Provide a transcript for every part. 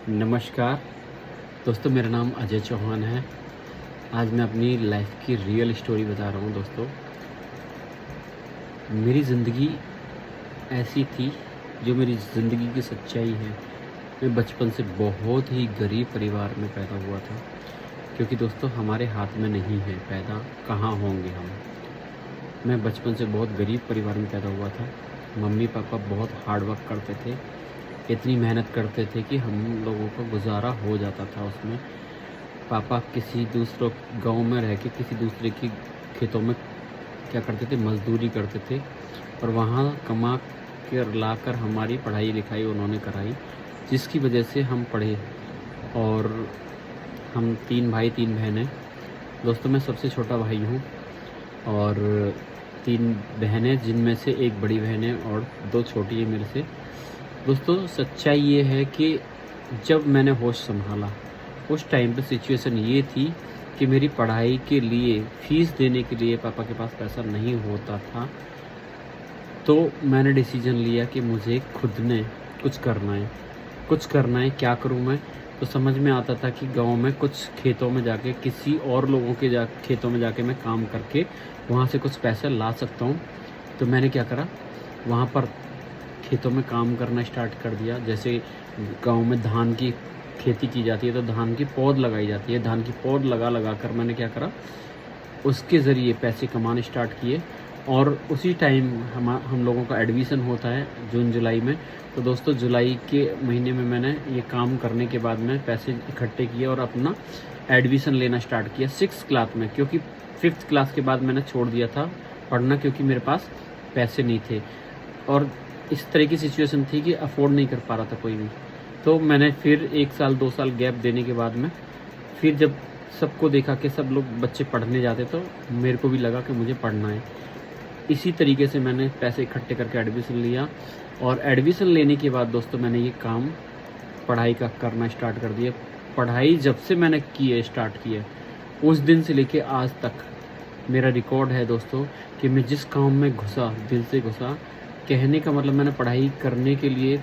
नमस्कार दोस्तों, मेरा नाम अजय चौहान है। आज मैं अपनी लाइफ की रियल स्टोरी बता रहा हूँ। दोस्तों, मेरी ज़िंदगी ऐसी थी, जो मेरी ज़िंदगी की सच्चाई है। मैं बचपन से बहुत ही गरीब परिवार में पैदा हुआ था, क्योंकि दोस्तों हमारे हाथ में नहीं है पैदा कहाँ होंगे हम। मैं बचपन से बहुत गरीब परिवार में पैदा हुआ था। मम्मी पापा बहुत हार्ड वर्क करते थे, इतनी मेहनत करते थे कि हम लोगों का गुजारा हो जाता था उसमें। पापा किसी दूसरों गांव में रह के किसी दूसरे की खेतों में क्या करते थे, मजदूरी करते थे, और वहाँ कमा कर लाकर हमारी पढ़ाई लिखाई उन्होंने कराई, जिसकी वजह से हम पढ़े। और हम 3 भाई 3 बहनें। दोस्तों, मैं सबसे छोटा भाई हूँ और 3 बहनें, जिनमें से एक बड़ी बहन है और 2 छोटी है मेरे से। दोस्तों, सच्चाई ये है कि जब मैंने होश संभाला, उस टाइम पे सिचुएशन ये थी कि मेरी पढ़ाई के लिए फ़ीस देने के लिए पापा के पास पैसा नहीं होता था। तो मैंने डिसीजन लिया कि मुझे खुद ने कुछ करना है। क्या करूँ मैं? तो समझ में आता था कि गाँव में कुछ खेतों में जाके किसी और लोगों के खेतों में जाके मैं काम करके वहाँ से कुछ पैसे ला सकता हूँ। तो मैंने क्या करा, वहाँ पर खेतों में काम करना स्टार्ट कर दिया। जैसे गाँव में धान की खेती की जाती है, तो धान की पौध लगाई जाती है। धान की पौध लगा कर मैंने क्या करा, उसके ज़रिए पैसे कमाने स्टार्ट किए। और उसी टाइम हम लोगों का एडमिशन होता है जून जुलाई में। तो दोस्तों, जुलाई के महीने में मैंने ये काम करने के बाद में पैसे इकट्ठे किए और अपना एडमिशन लेना स्टार्ट किया 6th क्लास में, क्योंकि 5th क्लास के बाद मैंने छोड़ दिया था पढ़ना, क्योंकि मेरे पास पैसे नहीं थे और इस तरह की सिचुएशन थी कि अफोर्ड नहीं कर पा रहा था कोई भी। तो मैंने फिर 1 साल 2 साल गैप देने के बाद में फिर जब सबको देखा कि सब लोग बच्चे पढ़ने जाते, तो मेरे को भी लगा कि मुझे पढ़ना है। इसी तरीके से मैंने पैसे इकट्ठे करके एडमिशन लिया और एडमिशन लेने के बाद दोस्तों मैंने ये काम पढ़ाई का करना स्टार्ट कर दिया। पढ़ाई जब से मैंने स्टार्ट की है, उस दिन से लेके आज तक मेरा रिकॉर्ड है दोस्तों कि मैं जिस काम में घुसा, दिल से घुसा। कहने का मतलब, मैंने पढ़ाई करने के लिए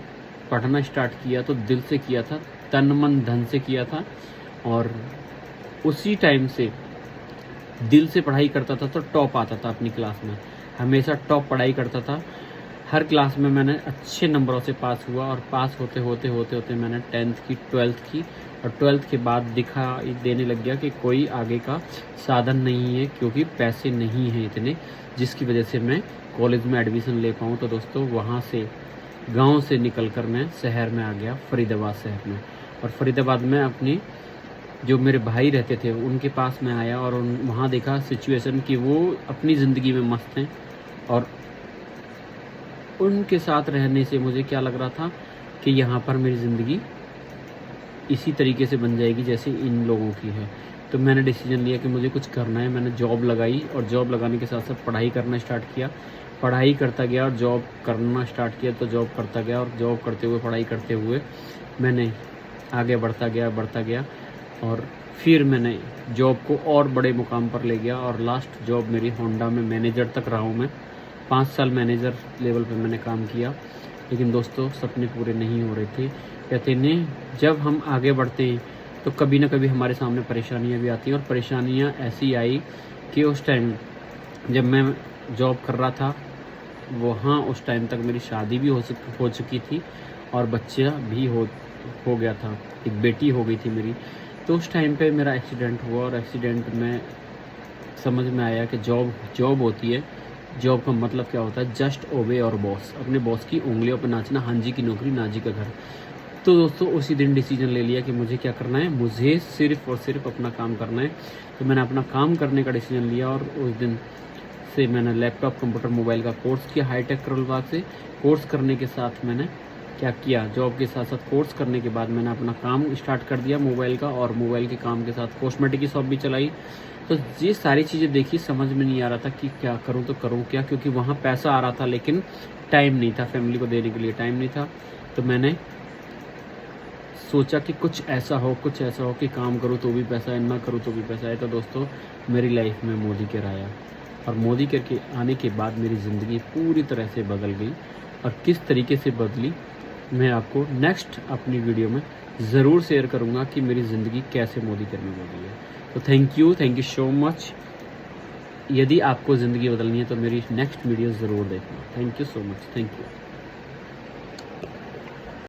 पढ़ना स्टार्ट किया तो दिल से किया था, तन मन धन से किया था। और उसी टाइम से दिल से पढ़ाई करता था तो टॉप आता था अपनी क्लास में। हमेशा टॉप पढ़ाई करता था। हर क्लास में मैंने अच्छे नंबरों से पास हुआ और पास होते होते मैंने 10th की, 12th की, और 12th के बाद दिखाई देने लग गया कि कोई आगे का साधन नहीं है, क्योंकि पैसे नहीं हैं इतने जिसकी वजह से मैं कॉलेज में एडमिशन ले पाऊँ। तो दोस्तों, वहाँ से गांव से निकलकर मैं शहर में आ गया, फरीदाबाद शहर में। और फरीदाबाद में अपनी जो मेरे भाई रहते थे उनके पास में आया और वहाँ देखा सिचुएशन कि वो अपनी ज़िंदगी में मस्त हैं। और उनके साथ रहने से मुझे क्या लग रहा था कि यहाँ पर मेरी ज़िंदगी इसी तरीके से बन जाएगी जैसे इन लोगों की है। तो मैंने डिसीजन लिया कि मुझे कुछ करना है। मैंने जॉब लगाई और जॉब लगाने के साथ साथ पढ़ाई करना स्टार्ट किया। पढ़ाई करता गया और जॉब करना स्टार्ट किया, तो जॉब करता गया और जॉब करते हुए, पढ़ाई करते हुए मैंने आगे बढ़ता गया और फिर मैंने जॉब को और बड़े मुकाम पर ले गया। और लास्ट जॉब मेरी होंडा में मैनेजर तक रहा हूँ मैं। 5 साल मैनेजर लेवल पे मैंने काम किया। लेकिन दोस्तों, सपने पूरे नहीं हो रहे थे। कहते हैं, जब हम आगे बढ़ते हैं तो कभी ना कभी हमारे सामने परेशानियाँ भी आती हैं। और परेशानियाँ ऐसी आई कि उस टाइम जब मैं जॉब कर रहा था, वहाँ उस टाइम तक मेरी शादी भी हो चुकी थी और बच्चा भी हो गया था। एक बेटी हो गई थी मेरी। तो उस टाइम पे मेरा एक्सीडेंट हुआ और एक्सीडेंट में समझ में आया कि जॉब होती है। जॉब का मतलब क्या होता है, जस्ट ओबे और बॉस, अपने बॉस की उंगलियों पर नाचना। हाँ जी की नौकरी, ना जी का घर। तो दोस्तों, उसी दिन डिसीजन ले लिया कि मुझे क्या करना है, मुझे सिर्फ और सिर्फ अपना काम करना है। तो मैंने अपना काम करने का डिसीजन लिया और उस दिन से मैंने लैपटॉप, कंप्यूटर, मोबाइल का कोर्स किया हाईटेक करोलबाग से। कोर्स करने के साथ मैंने क्या किया, जॉब के साथ साथ कोर्स करने के बाद मैंने अपना काम स्टार्ट कर दिया मोबाइल का, और मोबाइल के काम के साथ कॉस्मेटिक की शॉप भी चलाई। तो ये सारी चीज़ें देखी, समझ में नहीं आ रहा था कि क्या करूं, तो करूं क्या, क्योंकि वहाँ पैसा आ रहा था लेकिन टाइम नहीं था, फैमिली को देने के लिए टाइम नहीं था। तो मैंने सोचा कि कुछ ऐसा हो कि काम करूँ तो भी पैसा आए, ना करूँ तो भी पैसा आए। तो दोस्तों, मेरी लाइफ में मोदी केयर आया और मोदी केयर के आने के बाद मेरी ज़िंदगी पूरी तरह से बदल गई। और किस तरीके से बदली, मैं आपको नेक्स्ट अपनी वीडियो में ज़रूर शेयर करूँगा कि मेरी ज़िंदगी कैसे मोदी केयर में बदली है। तो थैंक यू सो मच। यदि आपको ज़िंदगी बदलनी है तो मेरी नेक्स्ट वीडियो ज़रूर देखना। Thank you so much. Thank you.